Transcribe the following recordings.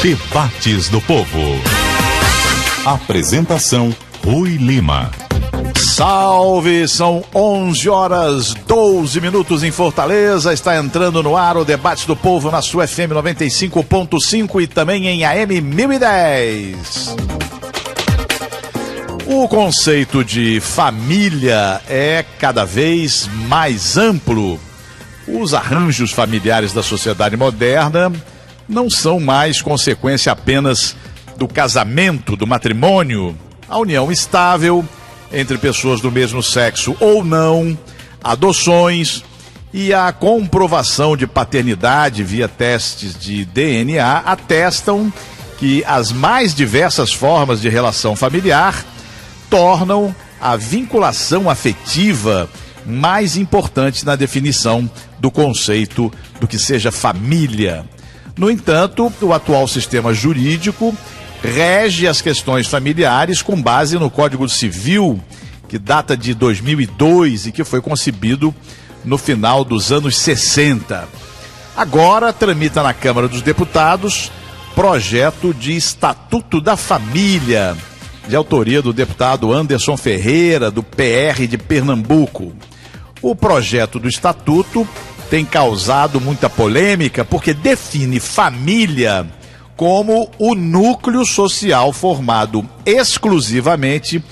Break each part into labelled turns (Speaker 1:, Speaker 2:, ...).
Speaker 1: Debates do Povo. Apresentação Rui Lima.
Speaker 2: Salve, são 11h12 em Fortaleza, está entrando no ar o Debate do Povo na sua FM 95.5 e também em AM 1010. O conceito de família é cada vez mais amplo. Os arranjos familiares da sociedade moderna não são mais consequência apenas do casamento, do matrimônio, a união estável entre pessoas do mesmo sexo ou não, adoções e a comprovação de paternidade via testes de DNA atestam que as mais diversas formas de relação familiar tornam a vinculação afetiva mais importante na definição do conceito do que seja família. No entanto, o atual sistema jurídico rege as questões familiares com base no Código Civil, que data de 2002 e que foi concebido no final dos anos 60. Agora tramita na Câmara dos Deputados projeto de Estatuto da Família, de autoria do deputado Anderson Ferreira, do PR de Pernambuco. O projeto do Estatuto tem causado muita polêmica porque define família como o núcleo social formado exclusivamente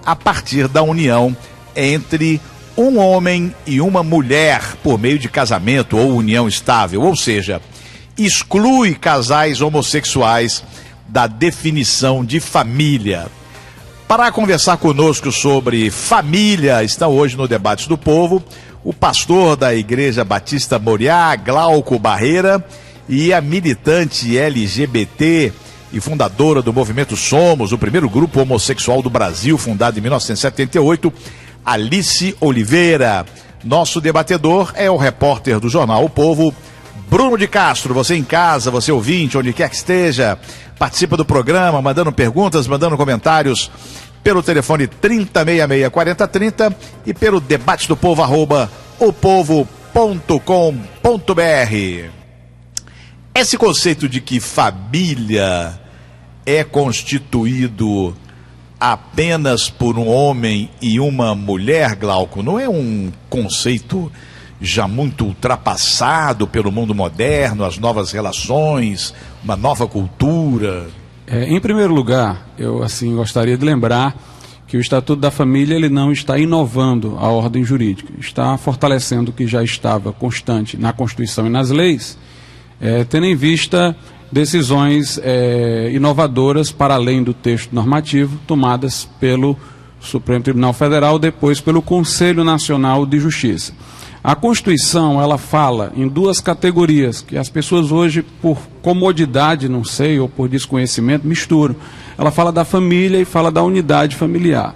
Speaker 2: a partir da união entre um homem e uma mulher por meio de casamento ou união estável, ou seja, exclui casais homossexuais da definição de família. Para conversar conosco sobre família, está hoje no Debates do Povo o pastor da Igreja Batista Moriá, Glauco Barreira, e a militante LGBT e fundadora do movimento Somos, o primeiro grupo homossexual do Brasil, fundado em 1978, Alice Oliveira. Nosso debatedor é o repórter do jornal O Povo, Bruno de Castro. Você em casa, você ouvinte, onde quer que esteja, participa do programa, mandando perguntas, mandando comentários pelo telefone 3066-4030 e pelo debatedopovo@opovo.com.br. Esse conceito de que família é constituído apenas por um homem e uma mulher, Glauco, não é um conceito já muito ultrapassado pelo mundo moderno, as novas relações, uma nova cultura?
Speaker 3: Em primeiro lugar, eu gostaria de lembrar que o Estatuto da Família ele não está inovando a ordem jurídica, está fortalecendo o que já estava constante na Constituição e nas leis, tendo em vista decisões inovadoras para além do texto normativo, tomadas pelo Supremo Tribunal Federal, depois pelo Conselho Nacional de Justiça. A Constituição, ela fala em duas categorias, que as pessoas hoje, por comodidade, não sei, ou por desconhecimento, misturam. Ela fala da família e fala da unidade familiar.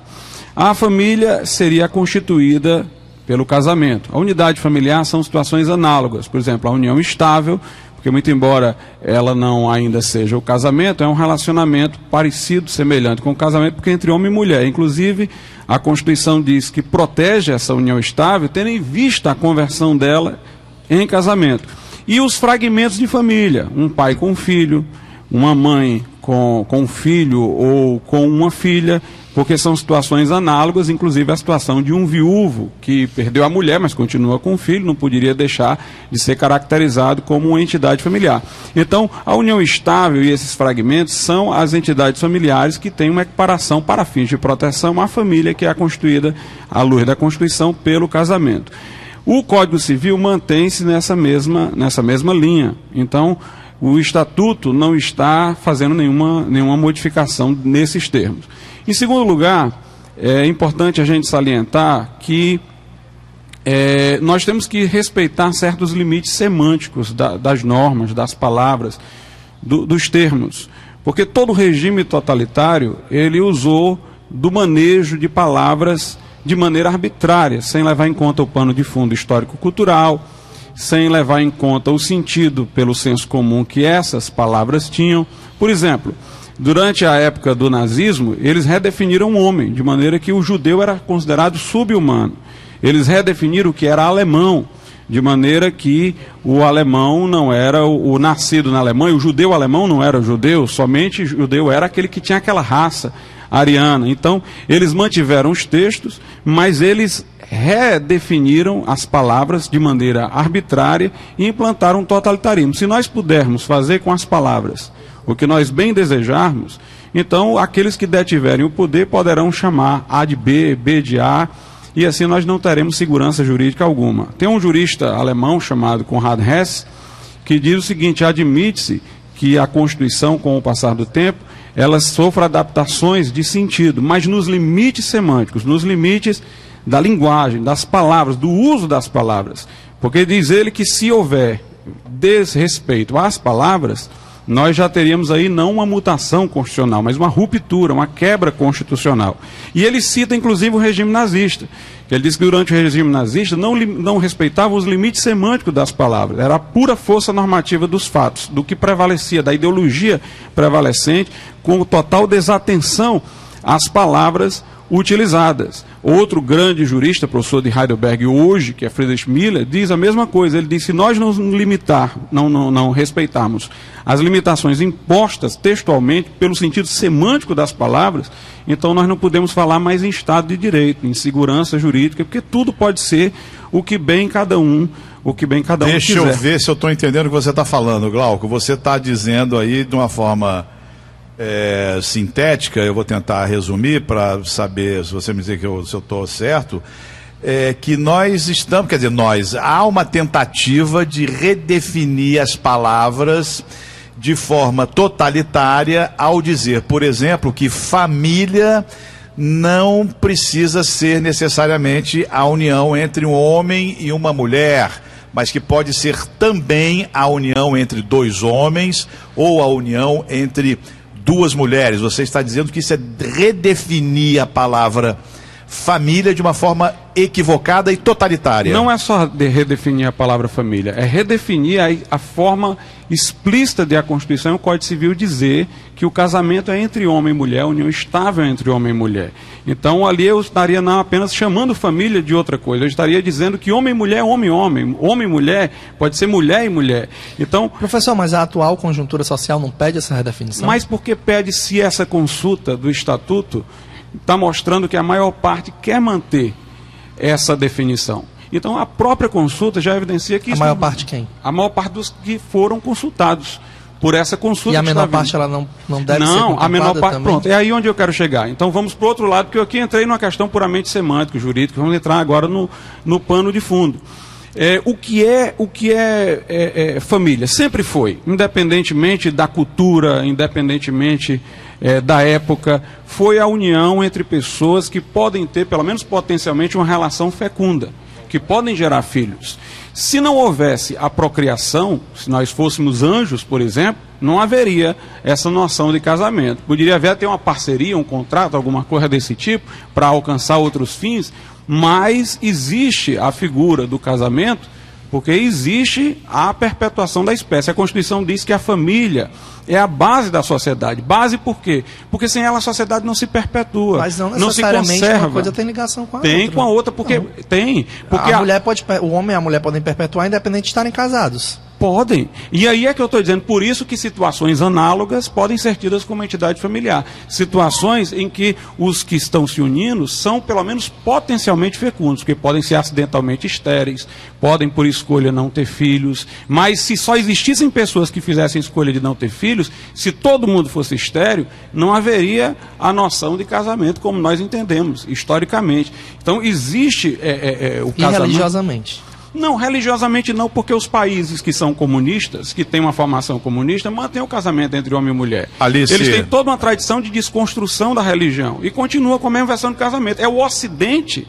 Speaker 3: A família seria constituída pelo casamento. A unidade familiar são situações análogas, por exemplo, a união estável, porque muito embora ela não ainda seja o casamento, é um relacionamento parecido, semelhante com o casamento, porque entre homem e mulher. Inclusive, a Constituição diz que protege essa união estável, tendo em vista a conversão dela em casamento. E os fragmentos de família, um pai com um filho, uma mãe com um filho ou com uma filha, porque são situações análogas, inclusive a situação de um viúvo que perdeu a mulher, mas continua com o filho, não poderia deixar de ser caracterizado como uma entidade familiar. Então, a união estável e esses fragmentos são as entidades familiares que têm uma equiparação para fins de proteção à família que é constituída, à luz da Constituição, pelo casamento. O Código Civil mantém-se nessa mesma linha. Então, o Estatuto não está fazendo nenhuma modificação nesses termos. Em segundo lugar, é importante a gente salientar que nós temos que respeitar certos limites semânticos das normas, das palavras, dos termos. Porque todo regime totalitário, ele usou do manejo de palavras de maneira arbitrária, sem levar em conta o pano de fundo histórico-cultural, sem levar em conta o sentido pelo senso comum que essas palavras tinham. Por exemplo, durante a época do nazismo, eles redefiniram o homem, de maneira que o judeu era considerado sub-humano. Eles redefiniram o que era alemão, de maneira que o alemão não era o nascido na Alemanha, o judeu alemão não era judeu, somente judeu era aquele que tinha aquela raça ariana. Então, eles mantiveram os textos, mas eles redefiniram as palavras de maneira arbitrária e implantaram um totalitarismo. Se nós pudermos fazer com as palavras o que nós bem desejarmos, então aqueles que detiverem o poder poderão chamar A de B, B de A, e assim nós não teremos segurança jurídica alguma. Tem um jurista alemão chamado Konrad Hess, que diz o seguinte: admite-se que a Constituição, com o passar do tempo, ela sofre adaptações de sentido, mas nos limites semânticos, nos limites da linguagem, das palavras, do uso das palavras. Porque diz ele que se houver desrespeito às palavras, nós já teríamos aí não uma mutação constitucional, mas uma ruptura, uma quebra constitucional. E ele cita inclusive o regime nazista, que ele diz que durante o regime nazista não respeitava os limites semânticos das palavras, era a pura força normativa dos fatos, do que prevalecia, da ideologia prevalecente, com total desatenção às palavras utilizadas. Outro grande jurista, professor de Heidelberg hoje, que é Friedrich Miller, diz a mesma coisa. Ele diz: se nós não respeitarmos as limitações impostas textualmente pelo sentido semântico das palavras, então nós não podemos falar mais em Estado de Direito, em segurança jurídica, porque tudo pode ser o que bem cada um quiser.
Speaker 2: Deixa eu ver se eu estou entendendo o que você está falando, Glauco. Você está dizendo aí de uma forma sintética, eu vou tentar resumir para saber se você me dizer se eu estou certo, que nós estamos, quer dizer, há uma tentativa de redefinir as palavras de forma totalitária ao dizer, por exemplo, que família não precisa ser necessariamente a união entre um homem e uma mulher, mas que pode ser também a união entre dois homens ou a união entre duas mulheres. Você está dizendo que isso é redefinir a palavra família de uma forma equivocada e totalitária.
Speaker 3: Não é só redefinir a palavra família, é redefinir a forma explícita de a Constituição e o Código Civil dizer que o casamento é entre homem e mulher, a união estável entre homem e mulher. Então ali eu estaria não apenas chamando família de outra coisa, eu estaria dizendo que homem e mulher é homem e homem, homem e mulher pode ser mulher e mulher. Então,
Speaker 4: professor, mas a atual conjuntura social não pede essa redefinição?
Speaker 3: Mas por que pede, se essa consulta do Estatuto está mostrando que a maior parte quer manter essa definição? Então a própria consulta já evidencia que
Speaker 4: a maior parte quem?
Speaker 3: A maior parte dos que foram consultados por essa consulta.
Speaker 4: E a menor parte ela não deve ser contemplada? Não, a menor parte, também?
Speaker 3: Pronto, é aí onde eu quero chegar. Então vamos para o outro lado, porque eu aqui entrei numa questão puramente semântica, jurídica, vamos entrar agora no pano de fundo. O que é família? Sempre foi, independentemente da cultura, independentemente da época, foi a união entre pessoas que podem ter, pelo menos potencialmente, uma relação fecunda, que podem gerar filhos. Se não houvesse a procriação, se nós fôssemos anjos, por exemplo, não haveria essa noção de casamento. Poderia haver até uma parceria, um contrato, alguma coisa desse tipo, para alcançar outros fins, mas existe a figura do casamento porque existe a perpetuação da espécie. A Constituição diz que a família é a base da sociedade. Base por quê? Porque sem ela a sociedade não se perpetua.
Speaker 4: Mas não necessariamente
Speaker 3: não se conserva.
Speaker 4: Uma coisa tem ligação com a outra.
Speaker 3: Tem com a outra, porque não. Tem. Porque
Speaker 4: o homem e a mulher podem perpetuar independente de estarem casados.
Speaker 3: Podem. E aí é que eu estou dizendo, por isso que situações análogas podem ser tidas como entidade familiar. Situações em que os que estão se unindo são, pelo menos, potencialmente fecundos, porque podem ser acidentalmente estéreis, podem, por escolha, não ter filhos. Mas se só existissem pessoas que fizessem escolha de não ter filhos, se todo mundo fosse estéril, não haveria a noção de casamento como nós entendemos, historicamente. Então, existe o casamento...
Speaker 4: E religiosamente?
Speaker 3: Não, religiosamente não, porque os países que são comunistas, que têm uma formação comunista, mantêm o casamento entre homem e mulher.
Speaker 2: Alice.
Speaker 3: Eles têm toda uma tradição de desconstrução da religião e continua com a mesma versão de casamento. É o Ocidente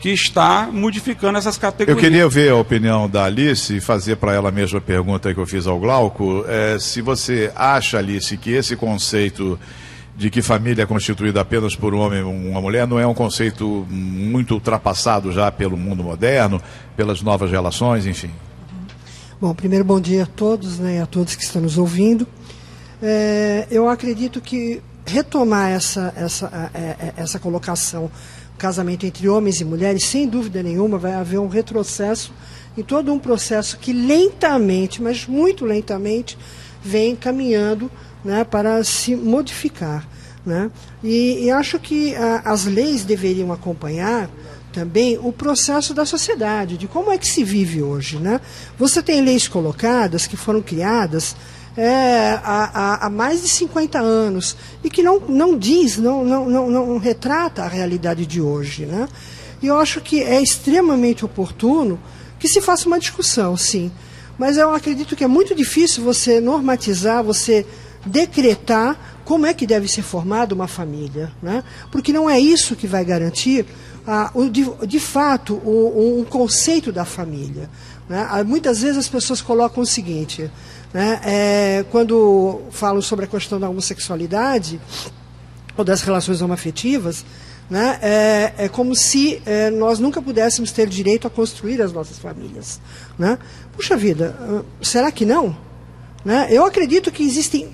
Speaker 3: que está modificando essas categorias.
Speaker 2: Eu queria ver a opinião da Alice e fazer para ela a mesma pergunta que eu fiz ao Glauco. Se você acha, Alice, que esse conceito de que família é constituída apenas por um homem e uma mulher não é um conceito muito ultrapassado já pelo mundo moderno, pelas novas relações, enfim.
Speaker 5: Bom, primeiro bom dia a todos, né, a todos que estão nos ouvindo. Eu acredito que retomar essa colocação casamento entre homens e mulheres, sem dúvida nenhuma, vai haver um retrocesso em todo um processo que lentamente, mas muito lentamente, vem caminhando, né, para se modificar, né? E acho que as leis deveriam acompanhar também o processo da sociedade, de como é que se vive hoje, né? Você tem leis colocadas que foram criadas há mais de 50 anos e que não diz, não retrata a realidade de hoje, né? E eu acho que é extremamente oportuno que se faça uma discussão, sim. Mas eu acredito que é muito difícil você normatizar, você decretar como é que deve ser formada uma família, né? Porque não é isso que vai garantir, de fato, um conceito da família, né? Muitas vezes as pessoas colocam o seguinte, né? Quando falam sobre a questão da homossexualidade ou das relações homoafetivas, né? É como se nós nunca pudéssemos ter direito a construir as nossas famílias, né? Puxa vida, será que não? Né? Eu acredito que existem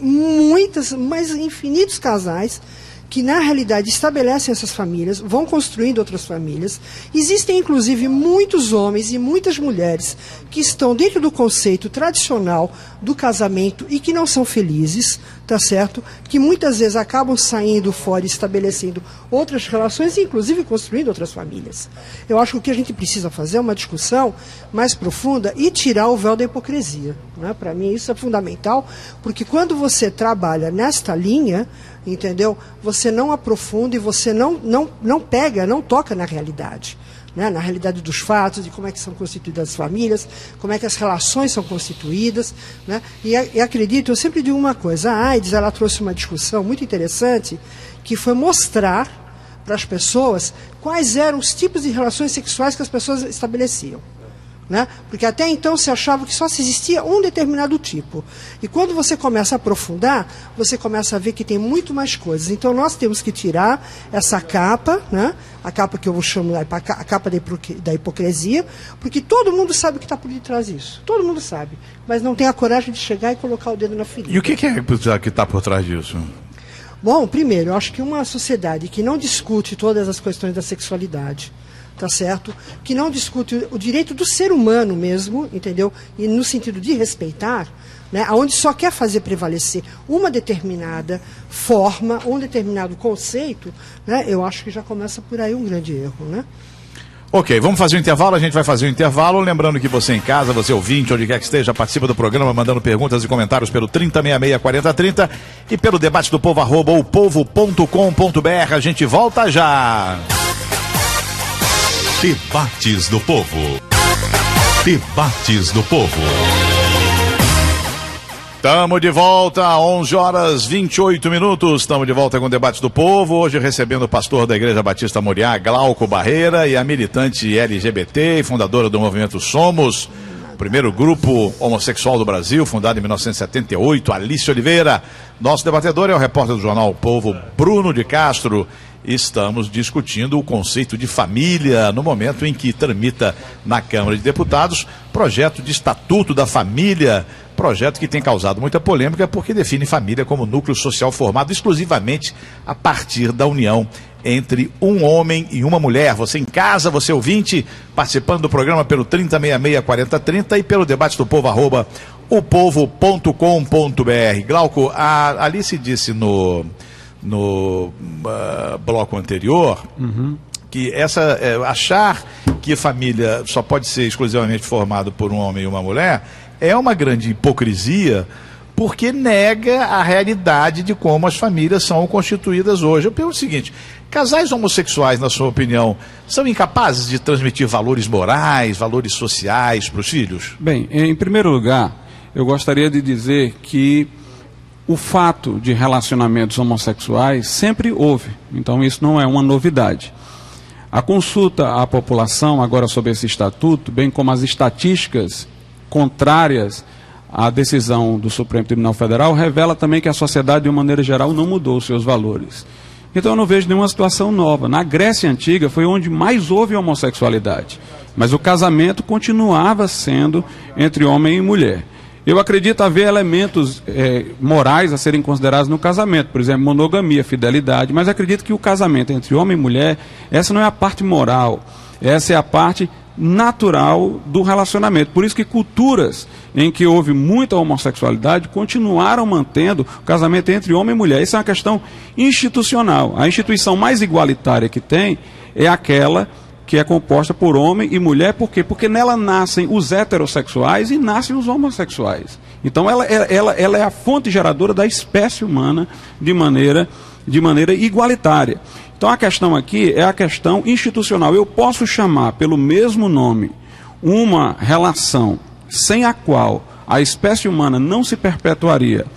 Speaker 5: mas infinitos casais que na realidade estabelecem essas famílias, vão construindo outras famílias. Existem inclusive muitos homens e muitas mulheres que estão dentro do conceito tradicional do casamento e que não são felizes, tá certo? Que muitas vezes acabam saindo fora e estabelecendo outras relações e inclusive construindo outras famílias. Eu acho que o que a gente precisa fazer é uma discussão mais profunda e tirar o véu da hipocrisia, né? Para mim isso é fundamental, porque quando você trabalha nesta linha, entendeu? Você não aprofunda e você não pega, não toca na realidade, né? Na realidade dos fatos, de como é que são constituídas as famílias, como é que as relações são constituídas, né? E acredito, eu sempre digo uma coisa, a AIDS, ela trouxe uma discussão muito interessante, que foi mostrar para as pessoas quais eram os tipos de relações sexuais que as pessoas estabeleciam, né? Porque até então se achava que só se existia um determinado tipo. E quando você começa a aprofundar, você começa a ver que tem muito mais coisas. Então nós temos que tirar essa capa, né? A capa que eu vou chamar a capa da hipocrisia, porque todo mundo sabe o que está por detrás disso. Todo mundo sabe. Mas não tem a coragem de chegar e colocar o dedo na ferida.
Speaker 2: E o que é que está por trás disso?
Speaker 5: Bom, primeiro, eu acho que uma sociedade que não discute todas as questões da sexualidade, tá certo? Que não discute o direito do ser humano mesmo, entendeu? E no sentido de respeitar, né? Onde só quer fazer prevalecer uma determinada forma, um determinado conceito, né? Eu acho que já começa por aí um grande erro, né?
Speaker 2: Ok, vamos fazer um intervalo, a gente vai fazer um intervalo, lembrando que você em casa, você ouvinte, onde quer que esteja, participa do programa, mandando perguntas e comentários pelo 3066-4030 e pelo debate do povo, @opovo.com.br. A gente volta já.
Speaker 1: Debates do Povo. Debates do Povo.
Speaker 2: Estamos de volta, 11h28. Estamos de volta com o Debate do Povo. Hoje recebendo o pastor da Igreja Batista Moriá, Glauco Barreira, e a militante LGBT e fundadora do movimento Somos, o primeiro grupo homossexual do Brasil, fundado em 1978, Alice Oliveira. Nosso debatedor é o repórter do jornal O Povo, Bruno de Castro. Estamos discutindo o conceito de família no momento em que tramita na Câmara de Deputados projeto de Estatuto da Família, projeto que tem causado muita polêmica porque define família como núcleo social formado exclusivamente a partir da união entre um homem e uma mulher. Você em casa, você ouvinte, participando do programa pelo 3066-4030 e pelo debate do povo, @opovo.com.br. Glauco, a Alice disse no bloco anterior, que achar que a família só pode ser exclusivamente formada por um homem e uma mulher é uma grande hipocrisia, porque nega a realidade de como as famílias são constituídas hoje. Eu pergunto o seguinte: casais homossexuais, na sua opinião, são incapazes de transmitir valores morais, valores sociais para os filhos?
Speaker 3: Bem, em primeiro lugar, eu gostaria de dizer que o fato de relacionamentos homossexuais sempre houve, então isso não é uma novidade. A consulta à população agora sobre esse estatuto, bem como as estatísticas contrárias à decisão do Supremo Tribunal Federal, revela também que a sociedade, de uma maneira geral, não mudou os seus valores. Então eu não vejo nenhuma situação nova. Na Grécia Antiga foi onde mais houve homossexualidade, mas o casamento continuava sendo entre homem e mulher. Eu acredito haver elementos morais a serem considerados no casamento, por exemplo, monogamia, fidelidade, mas acredito que o casamento entre homem e mulher, essa não é a parte moral, essa é a parte natural do relacionamento. Por isso que culturas em que houve muita homossexualidade continuaram mantendo o casamento entre homem e mulher. Isso é uma questão institucional. A instituição mais igualitária que tem é aquela que é composta por homem e mulher. Por quê? Porque nela nascem os heterossexuais e nascem os homossexuais. Então ela é a fonte geradora da espécie humana de maneira igualitária. Então a questão aqui é a questão institucional. Eu posso chamar pelo mesmo nome uma relação sem a qual a espécie humana não se perpetuaria,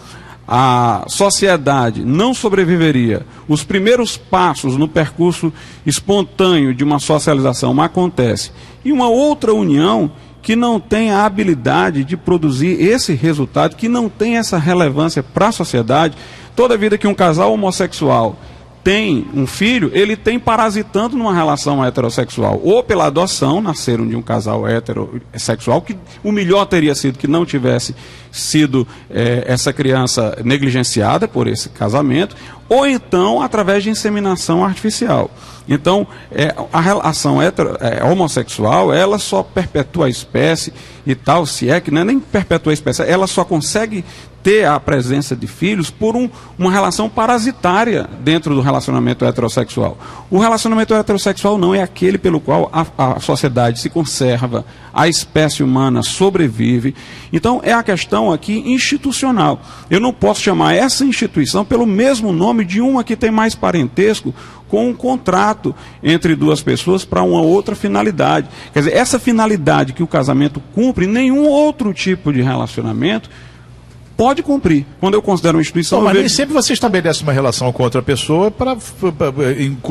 Speaker 3: a sociedade não sobreviveria, os primeiros passos no percurso espontâneo de uma socialização acontecem, e uma outra união que não tem a habilidade de produzir esse resultado, que não tem essa relevância para a sociedade. Toda vida que um casal homossexual tem um filho, ele tem parasitando numa relação heterossexual, ou pela adoção, nasceram de um casal heterossexual, que o melhor teria sido que não tivesse sido essa criança negligenciada por esse casamento, ou então através de inseminação artificial. Então, a relação homossexual, ela só perpetua a espécie e tal, se é que não é nem perpetua a espécie, ela só consegue ter a presença de filhos por uma relação parasitária dentro do relacionamento heterossexual. O relacionamento heterossexual não é aquele pelo qual a sociedade se conserva, a espécie humana sobrevive. Então é a questão aqui institucional. Eu não posso chamar essa instituição pelo mesmo nome de uma que tem mais parentesco com um contrato entre duas pessoas para uma outra finalidade. Quer dizer, essa finalidade que o casamento cumpre, nenhum outro tipo de relacionamento pode cumprir. Quando eu considero uma instituição...
Speaker 2: Mas nem sempre você estabelece uma relação com outra pessoa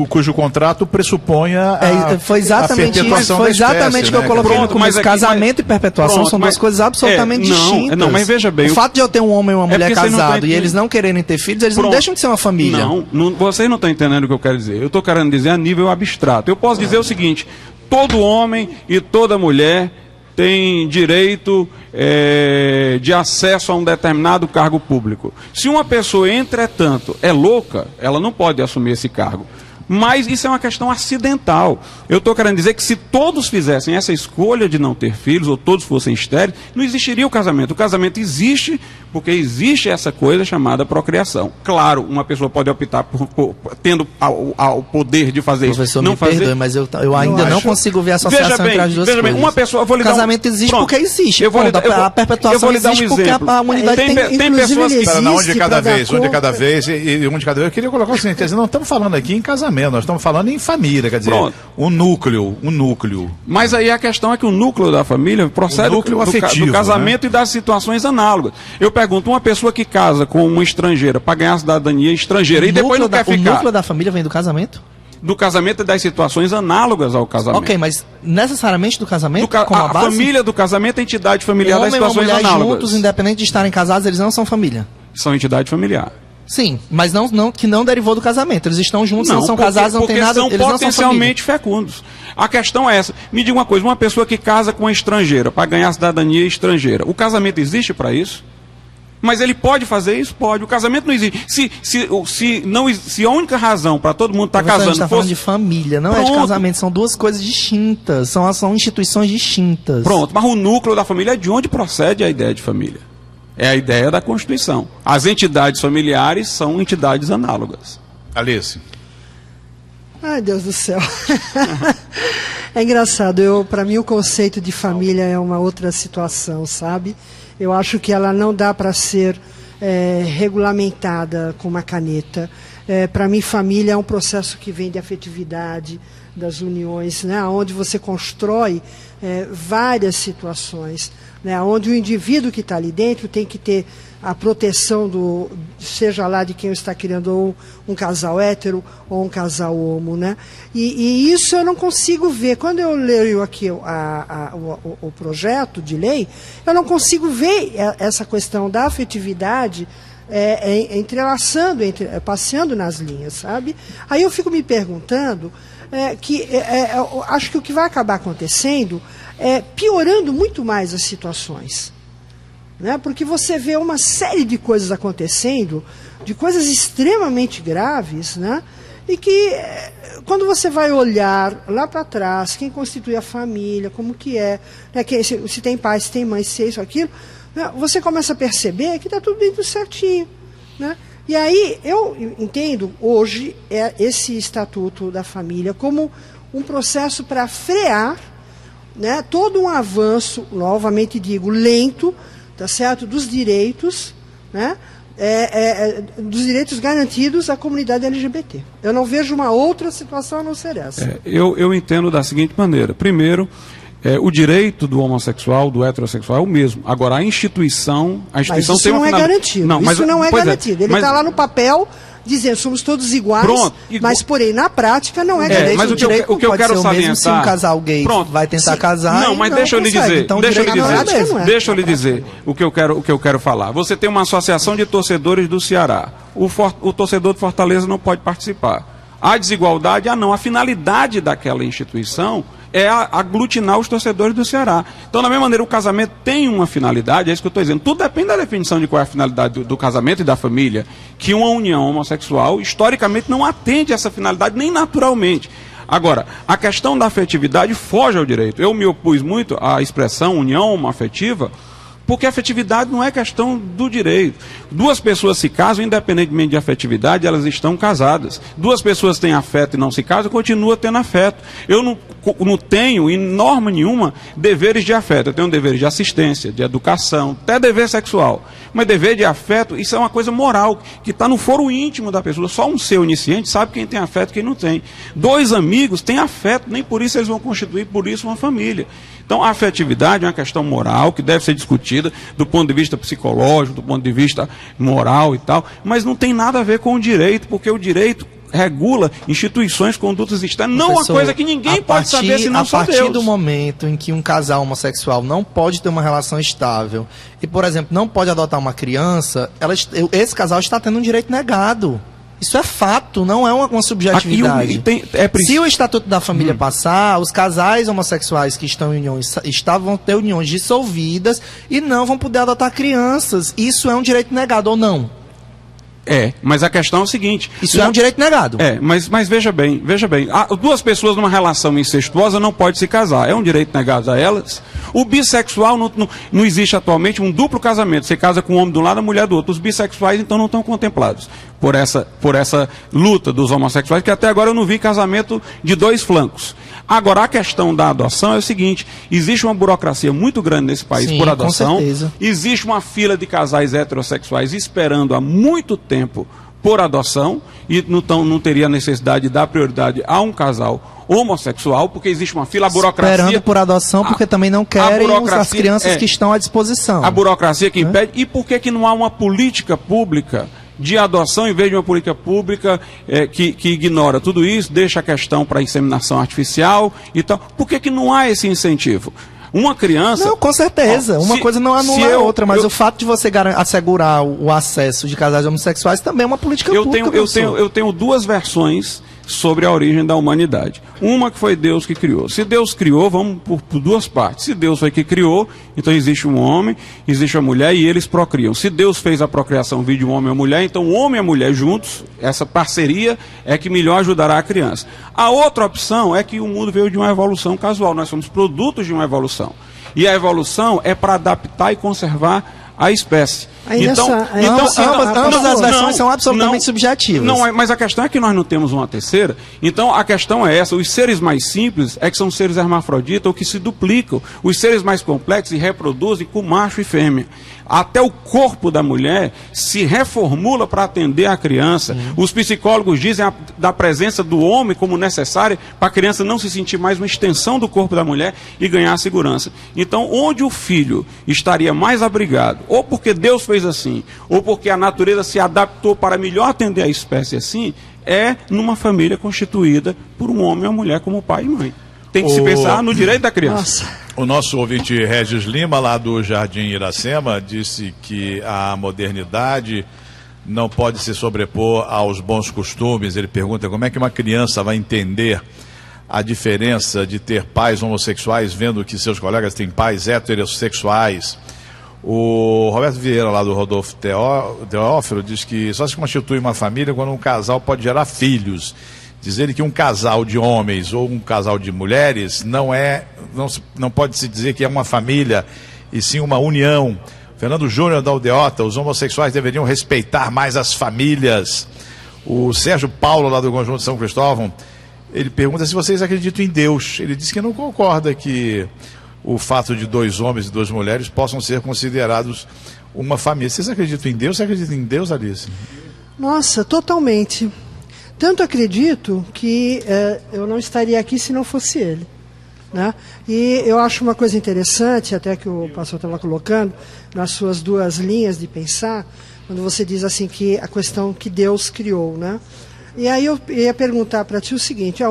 Speaker 2: cujo contrato pressuponha
Speaker 4: foi exatamente
Speaker 2: a perpetuação
Speaker 4: foi exatamente o que eu coloquei no começo. Casamento e perpetuação são duas coisas absolutamente distintas.
Speaker 3: Não, mas veja bem...
Speaker 4: O fato de eu ter um homem e uma mulher casados e eles não quererem ter filhos, eles não deixam de ser uma família.
Speaker 3: Não, vocês não estão entendendo o que eu quero dizer. Eu estou querendo dizer a nível abstrato. Eu posso dizer o seguinte: todo homem e toda mulher tem direito de acesso a um determinado cargo público. Se uma pessoa, entretanto, é louca, ela não pode assumir esse cargo. Mas isso é uma questão acidental. Eu estou querendo dizer que se todos fizessem essa escolha de não ter filhos, ou todos fossem estéreis, não existiria o casamento. O casamento existe porque existe essa coisa chamada procriação. Claro, uma pessoa pode optar tendo o poder de fazer isso.
Speaker 4: Professor, não fazer, perdoe, mas eu ainda não consigo ver a associação entre as duas coisas.
Speaker 3: Bem, uma pessoa,
Speaker 4: o casamento existe porque existe. A perpetuação existe porque a humanidade tem
Speaker 2: pessoas que... Um de cada vez. Eu queria colocar o seguinte: quer dizer, não estamos falando aqui em casamento, nós estamos falando em família, quer dizer, um núcleo.
Speaker 3: Mas aí a questão é que o núcleo da família procede do casamento, né? E das situações análogas. Eu pergunto, uma pessoa que casa com uma estrangeira para ganhar a cidadania estrangeira e depois não quer ficar...
Speaker 4: O núcleo da família vem do casamento?
Speaker 3: Do casamento e das situações análogas ao casamento.
Speaker 4: Ok, mas necessariamente do casamento como a base?
Speaker 3: A família do casamento é a entidade familiar das situações análogas.
Speaker 4: Homem e mulher juntos, independente de estarem casados, eles não são família?
Speaker 3: São entidade familiar.
Speaker 4: Sim, mas que não derivou do casamento. Eles estão juntos, não são casados, não tem nada...
Speaker 3: Eles são potencialmente fecundos. A questão é essa. Me diga uma coisa, uma pessoa que casa com uma estrangeira para ganhar a cidadania estrangeira, o casamento existe para isso? Mas ele pode fazer isso? Pode. O casamento não existe. Se a única razão para todo mundo estar casando
Speaker 4: fosse... falando de família, não é de casamento. São duas coisas distintas. São instituições distintas.
Speaker 3: Pronto. Mas o núcleo da família é de onde procede a ideia de família. É a ideia da Constituição. As entidades familiares são entidades análogas.
Speaker 2: Alice.
Speaker 5: Ai, Deus do céu. É engraçado. Para mim, o conceito de família é uma outra situação, sabe? Eu acho que ela não dá para ser regulamentada com uma caneta. Para mim, família é um processo que vem de afetividade, das uniões, né? Onde você constrói várias situações, né? Onde o indivíduo que está ali dentro tem que ter a proteção seja lá de quem está criando, ou um casal hétero ou um casal homo, né? E isso eu não consigo ver. Quando eu leio aqui o projeto de lei, eu não consigo ver essa questão da afetividade entrelaçando, passeando nas linhas, sabe? Aí eu fico me perguntando acho que o que vai acabar acontecendo é piorando muito mais as situações. né? Porque você vê uma série de coisas acontecendo, de coisas extremamente graves, né? E que, quando você vai olhar lá para trás, quem constitui a família, como que é, né? Se tem pai, se tem mãe, se é isso, aquilo, né? Você começa a perceber que está tudo dentro certinho, né? E aí eu entendo hoje esse Estatuto da Família como um processo para frear, né, todo um avanço, novamente digo, lento, tá certo, dos direitos, né, dos direitos garantidos à comunidade LGBT. Eu não vejo uma outra situação a não ser essa.
Speaker 3: Eu entendo da seguinte maneira. Primeiro, o direito do homossexual, do heterossexual é o mesmo. Agora, a instituição
Speaker 5: mas
Speaker 3: isso
Speaker 5: tem uma garantido.
Speaker 3: Não,
Speaker 5: isso não é garantido. Ele está lá no papel dizendo somos todos iguais, pronto, mas porém na prática não é garantido.
Speaker 3: Mas o que eu quero salientar, mesmo
Speaker 4: se um casal gay vai tentar casar,
Speaker 3: não, mas deixa eu lhe dizer,
Speaker 4: então,
Speaker 3: deixa eu lhe dizer o que eu quero falar. Você tem uma associação de torcedores do Ceará. O torcedor de Fortaleza não pode participar. A desigualdade, a finalidade daquela instituição é aglutinar os torcedores do Ceará. Então, da mesma maneira, o casamento tem uma finalidade, é isso que eu estou dizendo. Tudo depende da definição de qual é a finalidade do casamento e da família, que uma união homossexual, historicamente, não atende a essa finalidade, nem naturalmente. Agora, a questão da afetividade foge ao direito. Eu me opus muito à expressão união homoafetiva, porque a afetividade não é questão do direito. Duas pessoas se casam, independentemente de afetividade, elas estão casadas. Duas pessoas têm afeto e não se casam, continuam tendo afeto. Eu não tenho, em norma nenhuma, deveres de afeto. Eu tenho deveres de assistência, de educação, até dever sexual. Mas dever de afeto, isso é uma coisa moral, que está no foro íntimo da pessoa. Só um ser onisciente sabe quem tem afeto e quem não tem. Dois amigos têm afeto, nem por isso eles vão constituir, por isso, uma família. Então, a afetividade é uma questão moral que deve ser discutida do ponto de vista psicológico, do ponto de vista moral e tal, mas não tem nada a ver com o direito, porque o direito regula instituições, condutas externas, não uma coisa que ninguém pode saber se não só Deus.
Speaker 4: A partir do momento em que um casal homossexual não pode ter uma relação estável e, por exemplo, não pode adotar uma criança, esse casal está tendo um direito negado. Isso é fato, não é uma subjetividade. Se o Estatuto da Família passar, os casais homossexuais que estão em uniões vão ter uniões dissolvidas e não vão poder adotar crianças. Isso é um direito negado ou não?
Speaker 3: Mas a questão é o seguinte...
Speaker 4: Isso é um direito negado.
Speaker 3: Mas veja bem. Duas pessoas numa relação incestuosa não podem se casar. É um direito negado a elas. O bissexual não existe atualmente um duplo casamento. Você casa com um homem de um lado e a mulher do outro. Os bissexuais, então, não estão contemplados por essa luta dos homossexuais, que até agora eu não vi casamento de dois flancos. Agora, a questão da adoção é o seguinte: existe uma burocracia muito grande nesse país por adoção. Com certeza. Existe uma fila de casais heterossexuais esperando há muito tempo por adoção e não teria necessidade de dar prioridade a um casal homossexual, porque existe uma fila, a burocracia...
Speaker 4: Esperando por adoção, porque também não querem as crianças que estão à disposição.
Speaker 3: A burocracia que impede. E por que não há uma política pública de adoção, em vez de uma política pública que ignora tudo isso, deixa a questão para inseminação artificial e tal? Por que não há esse incentivo? Uma criança...
Speaker 4: Não, com certeza. Uma coisa não anula a outra, mas o fato de você assegurar o acesso de casais homossexuais também é uma política pública.
Speaker 3: Eu tenho duas versões sobre a origem da humanidade. Uma que foi Deus que criou. Se Deus criou, vamos por duas partes. Se Deus foi que criou, então existe um homem, existe a mulher e eles procriam. Se Deus fez a procriação via de um homem e uma mulher, então o homem e a mulher juntos, essa parceria é que melhor ajudará a criança. A outra opção é que o mundo veio de uma evolução casual. Nós somos produtos de uma evolução. E a evolução é para adaptar e conservar a espécie.
Speaker 4: Ambas as versões são absolutamente subjetivas.
Speaker 3: Mas a questão é que nós não temos uma terceira. Então a questão é essa: os seres mais simples é que são seres hermafroditas ou que se duplicam. Os seres mais complexos se reproduzem com macho e fêmea. Até o corpo da mulher se reformula para atender a criança. Os psicólogos dizem da presença do homem como necessária para a criança não se sentir mais uma extensão do corpo da mulher e ganhar segurança. Então, onde o filho estaria mais abrigado, ou porque Deus fez assim, ou porque a natureza se adaptou para melhor atender a espécie assim, é numa família constituída por um homem e uma mulher como pai e mãe. Tem que se pensar no direito da criança.
Speaker 2: O nosso ouvinte Regis Lima, lá do Jardim Iracema, disse que a modernidade não pode se sobrepor aos bons costumes. Ele pergunta como é que uma criança vai entender a diferença de ter pais homossexuais vendo que seus colegas têm pais heterossexuais. O Roberto Vieira, lá do Rodolfo Teófilo, diz que só se constitui uma família quando um casal pode gerar filhos. Dizer que um casal de homens ou um casal de mulheres não pode se dizer que é uma família, e sim uma união. Fernando Júnior da Aldeota, os homossexuais deveriam respeitar mais as famílias. O Sérgio Paulo, lá do Conjunto São Cristóvão, ele pergunta se vocês acreditam em Deus. Ele diz que não concorda que o fato de 2 homens e 2 mulheres possam ser considerados uma família. Vocês acreditam em Deus? Você acredita em Deus, Alice?
Speaker 5: Nossa, totalmente. Tanto acredito que eu não estaria aqui se não fosse ele. Né? E eu acho uma coisa interessante, até que o pastor estava colocando, nas suas 2 linhas de pensar, quando você diz assim que a questão que Deus criou, né? E aí eu ia perguntar para ti o seguinte,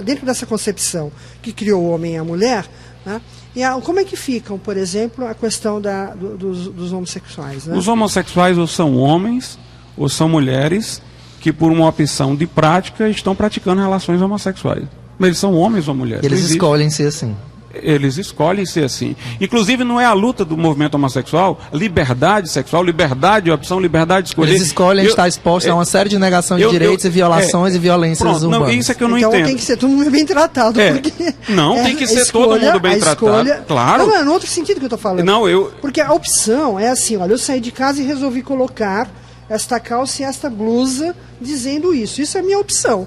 Speaker 5: dentro dessa concepção que criou o homem e a mulher, né? E como é que ficam, por exemplo, a questão dos homossexuais? Né?
Speaker 3: Os homossexuais ou são homens ou são mulheres que por uma opção de prática estão praticando relações homossexuais. Mas eles são homens ou mulheres.
Speaker 4: Eles escolhem ser assim.
Speaker 3: Eles escolhem ser assim. Inclusive, não é a luta do movimento homossexual, liberdade sexual, liberdade de opção, liberdade de escolher.
Speaker 4: Eles escolhem estar expostos a uma série de negação de direitos e violações e violências urbanas.
Speaker 3: Não, isso é que eu não
Speaker 5: então
Speaker 3: entendo.
Speaker 5: Tem que ser todo mundo bem tratado. Porque
Speaker 3: não, tem que ser todo mundo bem tratado. Claro.
Speaker 5: Não, é no outro sentido que eu estou falando.
Speaker 3: Não,
Speaker 5: Porque a opção é assim, olha, eu saí de casa e resolvi colocar esta calça e esta blusa dizendo isso. Isso é a minha opção.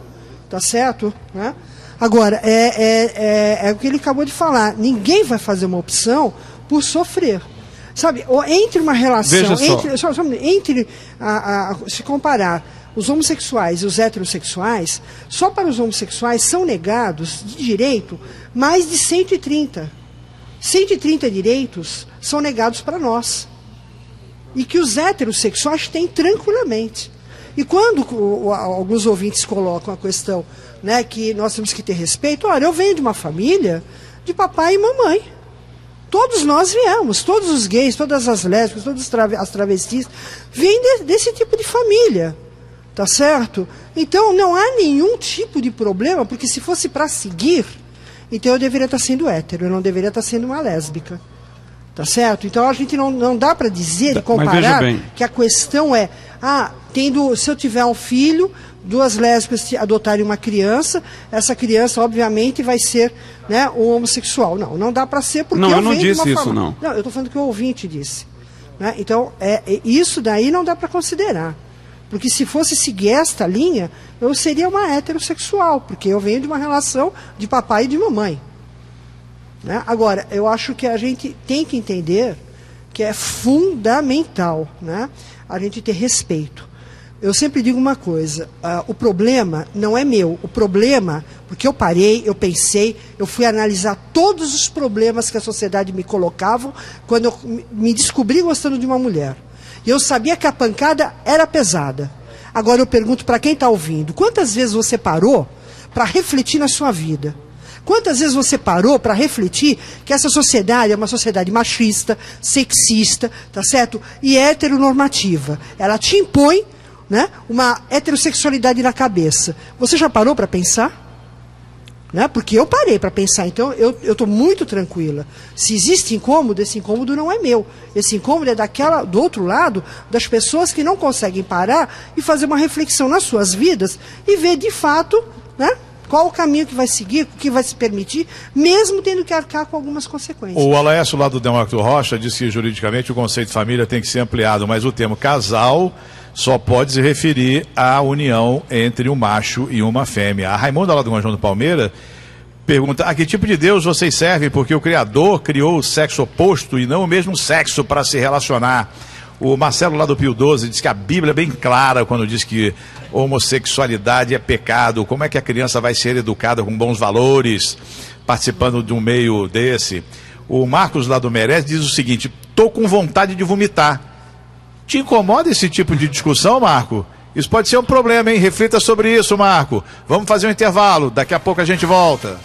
Speaker 5: Tá certo? Né? Agora, é o que ele acabou de falar. Ninguém vai fazer uma opção por sofrer. Sabe, entre uma relação...
Speaker 3: Veja
Speaker 5: se comparar os homossexuais e os heterossexuais, só para os homossexuais são negados de direito mais de 130. 130 direitos são negados para nós. E que os heterossexuais têm tranquilamente. E quando alguns ouvintes colocam a questão, né, que nós temos que ter respeito, olha, eu venho de uma família de papai e mamãe. Todos nós viemos, todos os gays, todas as lésbicas, todas as travestis, vêm desse tipo de família, tá certo? Então não há nenhum tipo de problema, porque se fosse para seguir, então eu deveria estar sendo hétero, eu não deveria estar sendo uma lésbica. Tá certo? Então a gente não dá para dizer, comparar, que a questão é, se eu tiver um filho, 2 lésbicas adotarem uma criança, essa criança obviamente vai ser, né, um homossexual. Não dá para ser porque
Speaker 3: eu não disse isso, não.
Speaker 5: Não, eu estou falando que o ouvinte disse. Né? Então, isso daí não dá para considerar. Porque se fosse seguir esta linha, eu seria uma heterossexual, porque eu venho de uma relação de papai e de mamãe. Né? Agora, eu acho que a gente tem que entender que é fundamental, né, a gente ter respeito. Eu sempre digo uma coisa, o problema não é meu, o problema, porque eu parei, eu pensei, eu fui analisar todos os problemas que a sociedade me colocava quando eu me descobri gostando de uma mulher. E eu sabia que a pancada era pesada. Agora eu pergunto para quem está ouvindo, quantas vezes você parou para refletir na sua vida? Quantas vezes você parou para refletir que essa sociedade é uma sociedade machista, sexista, tá certo? E heteronormativa. Ela te impõe, né, uma heterossexualidade na cabeça. Você já parou para pensar? Né? Porque eu parei para pensar, então eu estou muito tranquila. Se existe incômodo, esse incômodo não é meu. Esse incômodo é do outro lado, das pessoas que não conseguem parar e fazer uma reflexão nas suas vidas e ver de fato, né, qual o caminho que vai seguir, o que vai se permitir, mesmo tendo que arcar com algumas consequências.
Speaker 2: O Alaécio, lá do Demócrito Rocha, disse que juridicamente o conceito de família tem que ser ampliado, mas o termo casal só pode se referir à união entre um macho e uma fêmea. A Raimunda, lá do Conjunto Palmeira, pergunta: a que tipo de Deus vocês servem? Porque o Criador criou o sexo oposto e não o mesmo sexo para se relacionar. O Marcelo, lá do Pio XII, diz que a Bíblia é bem clara quando diz que homossexualidade é pecado. Como é que a criança vai ser educada com bons valores, participando de um meio desse? O Marcos, lá do Merez, diz o seguinte: estou com vontade de vomitar. Te incomoda esse tipo de discussão, Marco? Isso pode ser um problema, hein? Reflita sobre isso, Marco. Vamos fazer um intervalo, daqui a pouco a gente volta.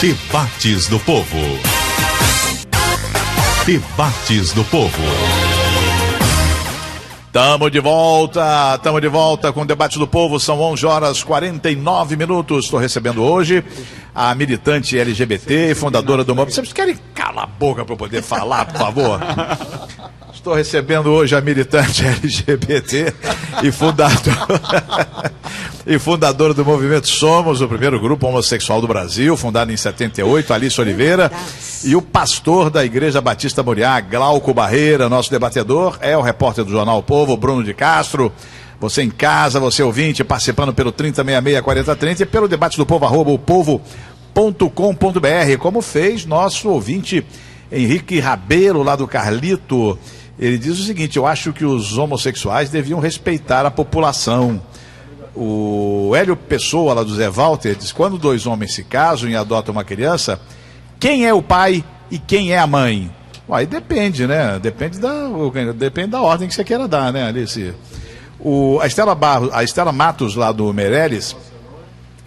Speaker 1: Debates do Povo. Debates do Povo.
Speaker 2: Estamos de volta com o Debate do Povo, são 11h49. Estou recebendo hoje a militante LGBT, fundadora do MOB. Vocês querem calar a boca para eu poder falar, por favor? Estou recebendo hoje a militante LGBT e fundadora do movimento Somos, o primeiro grupo homossexual do Brasil, fundado em 78, Alice Oliveira, e o pastor da Igreja Batista Moriá, Glauco Barreira. Nosso debatedor é o repórter do Jornal o Povo, Bruno de Castro. Você em casa, você ouvinte, participando pelo 3066-4030 e pelo debate do povo, @opovo.com.br, como fez nosso ouvinte Henrique Rabelo, lá do Carlito. Ele diz o seguinte: eu acho que os homossexuais deviam respeitar a população. O Hélio Pessoa, lá do Zé Walter, diz: quando dois homens se casam e adotam uma criança, quem é o pai e quem é a mãe? Aí depende, né? Depende da ordem que você queira dar, né, Alice? A Estela Matos, lá do Meireles,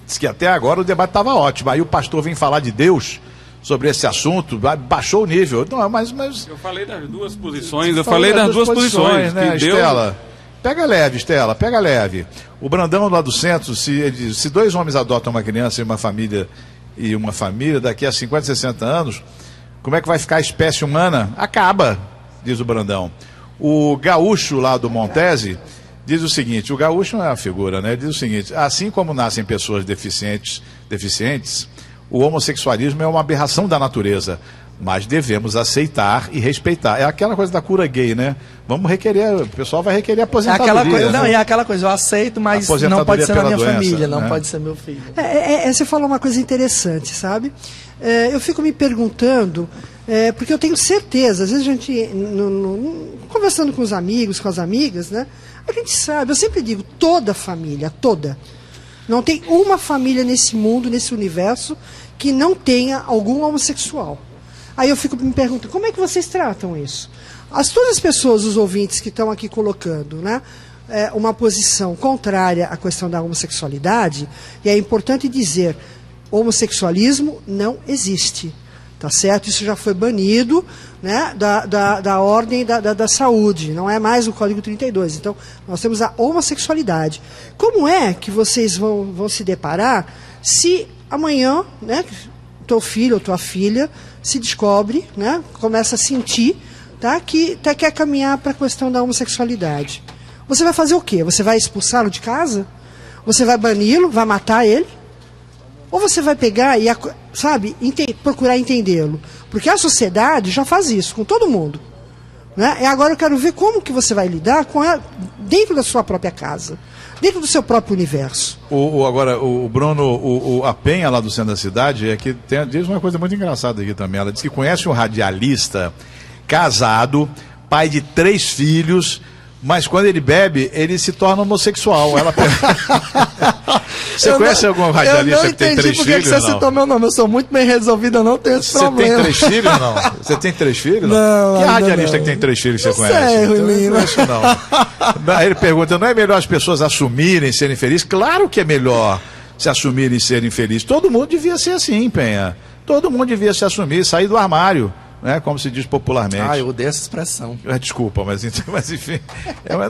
Speaker 2: diz que até agora o debate estava ótimo. Aí o pastor vem falar de Deus sobre esse assunto, baixou o nível. Não, mas... Eu falei das duas posições, né, Estela? Pega leve, Estela, pega leve. O Brandão lá do centro, se dois homens adotam uma criança e uma família, daqui a 50, 60 anos, como é que vai ficar a espécie humana? Acaba, diz o Brandão. O Gaúcho lá do Montese diz o seguinte, o Gaúcho não é uma figura, né? Diz o seguinte: assim como nascem pessoas deficientes, o homossexualismo é uma aberração da natureza, mas devemos aceitar e respeitar. É aquela coisa da cura gay, né? Vamos requerer, o pessoal vai requerer aposentadoria.
Speaker 4: É aquela coisa, eu aceito, mas não pode ser na minha família, não pode ser meu filho.
Speaker 5: Você falou uma coisa interessante, sabe? Eu fico me perguntando, porque eu tenho certeza, às vezes a gente, conversando com os amigos, com as amigas, né? A gente sabe, eu sempre digo, toda família, toda. Não tem uma família nesse mundo, nesse universo, que não tenha algum homossexual. Aí eu fico me perguntando, como é que vocês tratam isso? Todas as pessoas, os ouvintes que estão aqui colocando, né, uma posição contrária à questão da homossexualidade, e é importante dizer, homossexualismo não existe, tá certo? Isso já foi banido, né, da ordem da saúde, não é mais o Código 32. Então, nós temos a homossexualidade. Como é que vocês vão se deparar se amanhã, né, teu filho ou tua filha se descobre, né, começa a sentir, tá, que quer caminhar para a questão da homossexualidade? Você vai fazer o quê? Você vai expulsá-lo de casa? Você vai bani-lo? Vai matar ele? Ou você vai pegar e, sabe, procurar entendê-lo? Porque a sociedade já faz isso com todo mundo, né? E agora eu quero ver como que você vai lidar com ela dentro da sua própria casa, dentro do seu próprio universo.
Speaker 2: Agora, o Bruno, a Penha lá do centro da cidade, diz uma coisa muito engraçada aqui também. Ela diz que conhece um radialista casado, pai de 3 filhos, mas quando ele bebe, ele se torna homossexual. Ela Você conhece algum radialista que tem 3 filhos?
Speaker 4: Por que você citou meu nome? Eu sou muito bem resolvido, eu não tenho esse problema.
Speaker 2: Você tem 3 filhos, não? Você tem 3 filhos?
Speaker 4: Não.
Speaker 2: Que radialista que tem 3 filhos que você conhece?
Speaker 4: Não
Speaker 2: conheço, não. Aí ele pergunta, não é melhor as pessoas assumirem, serem felizes? Claro que é melhor se assumirem e serem felizes. Todo mundo devia ser assim, Penha. Todo mundo devia se assumir, sair do armário, né, como se diz popularmente.
Speaker 4: Eu odeio essa expressão.
Speaker 2: Desculpa, mas enfim.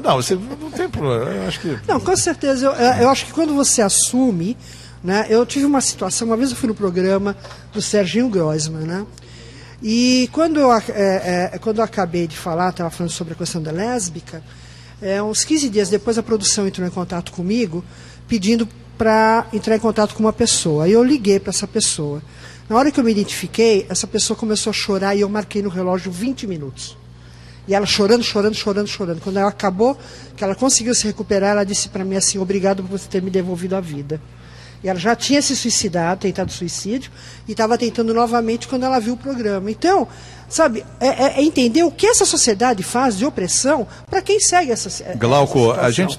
Speaker 2: Não, você não tem problema. Eu acho que...
Speaker 5: Não, com certeza. Eu acho que quando você assume, né, eu tive uma situação, uma vez eu fui no programa do Serginho Grossman, né, e quando eu acabei de falar, estava falando sobre a questão da lésbica, uns 15 dias depois a produção entrou em contato comigo, pedindo para entrar em contato com uma pessoa. E eu liguei para essa pessoa. Na hora que eu me identifiquei, essa pessoa começou a chorar e eu marquei no relógio 20 minutos. E ela chorando. Quando ela acabou, que ela conseguiu se recuperar, ela disse para mim assim: obrigado por você ter me devolvido a vida. E ela já tinha se suicidado, tentado suicídio, e estava tentando novamente quando ela viu o programa. Então, sabe, entender o que essa sociedade faz de opressão para quem segue essa
Speaker 2: Glauco, a gente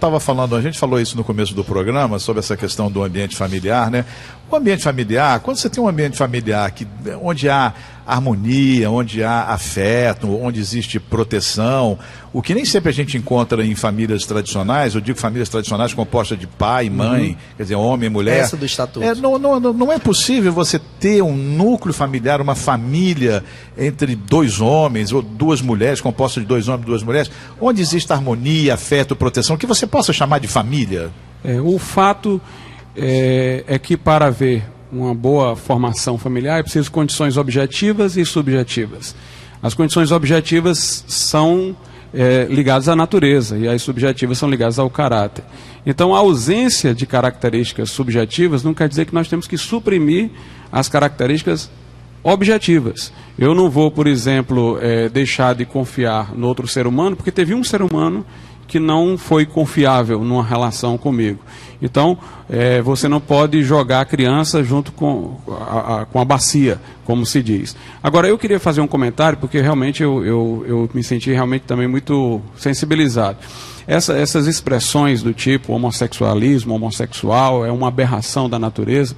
Speaker 2: falou isso no começo do programa, sobre essa questão do ambiente familiar, né? O ambiente familiar, quando você tem um ambiente familiar onde há harmonia, onde há afeto, onde existe proteção, o que nem sempre a gente encontra em famílias tradicionais, eu digo famílias tradicionais compostas de pai, mãe, quer dizer, homem e mulher.
Speaker 4: Essa do estatuto.
Speaker 2: Não é possível você ter um núcleo familiar, uma família entre dois homens ou duas mulheres, composta de dois homens e duas mulheres, onde existe harmonia, afeto, proteção, que você possa chamar de família.
Speaker 3: O fato é que para haver uma boa formação familiar é preciso condições objetivas e subjetivas. As condições objetivas são ligadas à natureza e as subjetivas são ligadas ao caráter. Então, a ausência de características subjetivas não quer dizer que nós temos que suprimir as características objetivas. Eu não vou, por exemplo, deixar de confiar no outro ser humano porque teve um ser humano que não foi confiável numa relação comigo. Então, você não pode jogar a criança junto com a bacia, como se diz. Agora, eu queria fazer um comentário, porque realmente eu me senti realmente também muito sensibilizado. Essas expressões do tipo homossexualismo, homossexual, é uma aberração da natureza,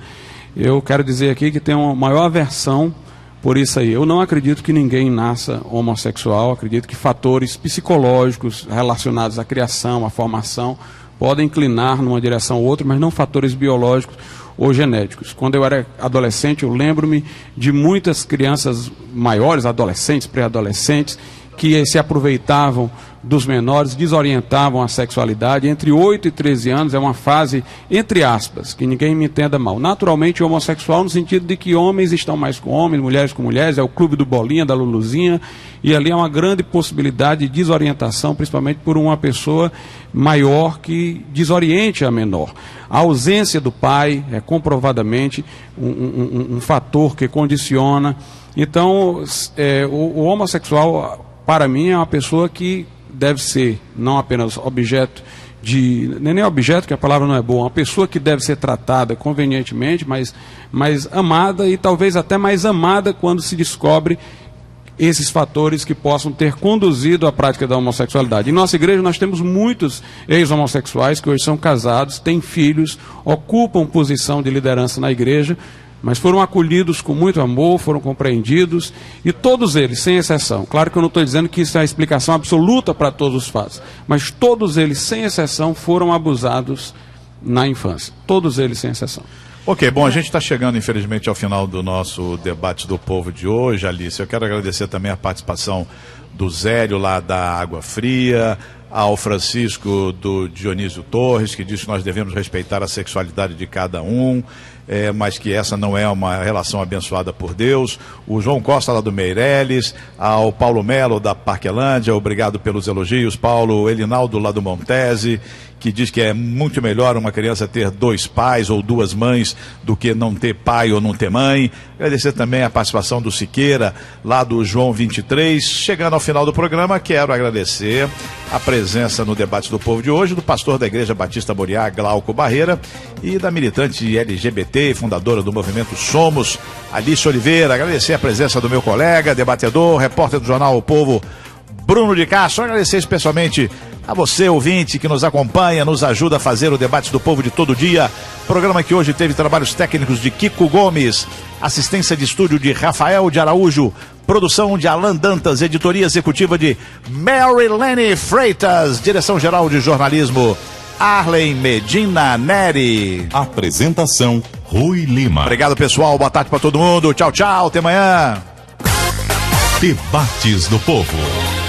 Speaker 3: eu quero dizer aqui que tem uma maior aversão por isso aí. Eu não acredito que ninguém nasça homossexual, acredito que fatores psicológicos relacionados à criação, à formação, podem inclinar numa direção ou outra, mas não fatores biológicos ou genéticos. Quando eu era adolescente, eu lembro-me de muitas crianças maiores, adolescentes, pré-adolescentes, que se aproveitavam dos menores, desorientavam a sexualidade. Entre 8 e 13 anos é uma fase, entre aspas, que ninguém me entenda mal, naturalmente homossexual, no sentido de que homens estão mais com homens, mulheres com mulheres, é o clube do Bolinha, da Luluzinha, e ali é uma grande possibilidade de desorientação, principalmente por uma pessoa maior que desoriente a menor. A ausência do pai é comprovadamente um fator que condiciona. Então, o homossexual, para mim, é uma pessoa que deve ser não apenas objeto de... Nem objeto, que a palavra não é boa. Uma pessoa que deve ser tratada convenientemente, mas amada, e talvez até mais amada quando se descobre esses fatores que possam ter conduzido à prática da homossexualidade. Em nossa igreja nós temos muitos ex-homossexuais que hoje são casados, têm filhos, ocupam posição de liderança na igreja, mas foram acolhidos com muito amor, foram compreendidos, e todos eles, sem exceção, claro que eu não estou dizendo que isso é a explicação absoluta para todos os fatos, mas todos eles, sem exceção, foram abusados na infância. Todos eles, sem exceção.
Speaker 2: Ok, bom, a gente está chegando, infelizmente, ao final do nosso debate do povo de hoje, Alice. Eu quero agradecer também a participação do Zélio, lá da Água Fria, ao Francisco do Dionísio Torres, que diz que nós devemos respeitar a sexualidade de cada um, mas que essa não é uma relação abençoada por Deus. O João Costa, lá do Meireles, ao Paulo Melo, da Parquelândia, obrigado pelos elogios. Paulo Elinaldo, lá do Montese, que diz que é muito melhor uma criança ter dois pais ou duas mães do que não ter pai ou não ter mãe. Agradecer também a participação do Siqueira, lá do João 23. Chegando ao final do programa, quero agradecer a presença no debate do povo de hoje do pastor da Igreja Batista Moriá, Glauco Barreira, e da militante LGBT e fundadora do movimento Somos, Alice Oliveira. Agradecer a presença do meu colega, debatedor, repórter do jornal O Povo, Bruno de Castro. Agradecer especialmente a você, ouvinte, que nos acompanha, nos ajuda a fazer o debate do povo de todo dia. Programa que hoje teve trabalhos técnicos de Kiko Gomes, assistência de estúdio de Rafael de Araújo, produção de Alan Dantas, editoria executiva de Marilene Freitas, direção-geral de jornalismo Arlen Medina Neri.
Speaker 1: Apresentação Rui Lima.
Speaker 2: Obrigado, pessoal. Boa tarde para todo mundo. Tchau, tchau. Até amanhã.
Speaker 1: Debates do Povo.